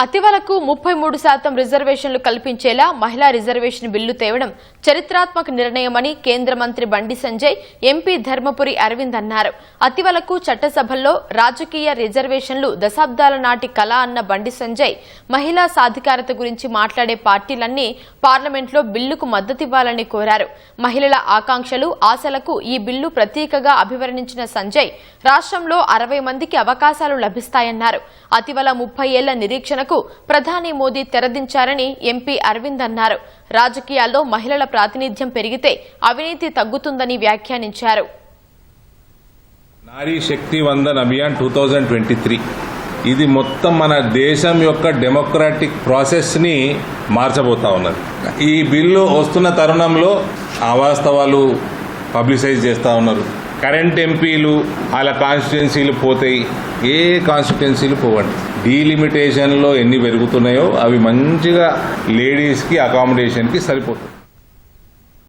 అతివలకు 33% రిజర్వేషన్లు కల్పించేలా మహిళా reservation bill తేవడం చరిత్రాత్మక నిర్ణయమని కేంద్ర మంత్రి బండి సంజయ్ ఎంపీ ధర్మపురి అరవింద్ అన్నారు. అతివలకు చట్టసభల్లో రాజకీయ రిజర్వేషన్లు దశాబ్దాల నాటి కళ అన్న బండి సంజయ్ మహిళా సాధికారత గురించి మాట్లాడే పార్టీలన్నీ పార్లమెంట్లో బిల్లుకు మద్దతివ్వాలని కోరారు. మహిళల ఆకాంక్షలు ఆశలకు ఈ బిల్లు ప్రతీకగా అభివర్ణించిన సంజయ్ రాష్ట్రంలో 60 మందికి అవకాశాలు లభిస్తాయన్నారు. అతివల 30 ఏళ్ల నిరీక్షణ ప్రధాని మోదీ తెరదించారని ఎంపీ అరవింద్ అన్నారు. రాజకీయాల్లో మహిళల ప్రాతినిధ్యం పెరిగితే అవినీతి తగ్గుతుందని వ్యాఖ్యానించారు. నారీ శక్తి వందన్ అభియాన్ 2023 ఇది మొత్తం మన దేశం యొక్క డెమోక్రాటిక్ ప్రాసెస్ ని మార్చబోతా ఉన్నది. ఈ బిల్లు వస్తున్న తరుణంలో అవాస్తవాలు పబ్లిసైజ్ చేస్తా ఉన్నారు. కరెంట్ ఎంపీలు వాళ్ళ కాన్స్టిట్యున్సీలు పోతాయి, ఏ కాన్స్టిట్యున్సీలు పోవండి. డీలిమిటేషన్లో ఎన్ని పెరుగుతున్నాయో అవి మంచిగా లేడీస్కి అకామిడేషన్కి సరిపోతుంది.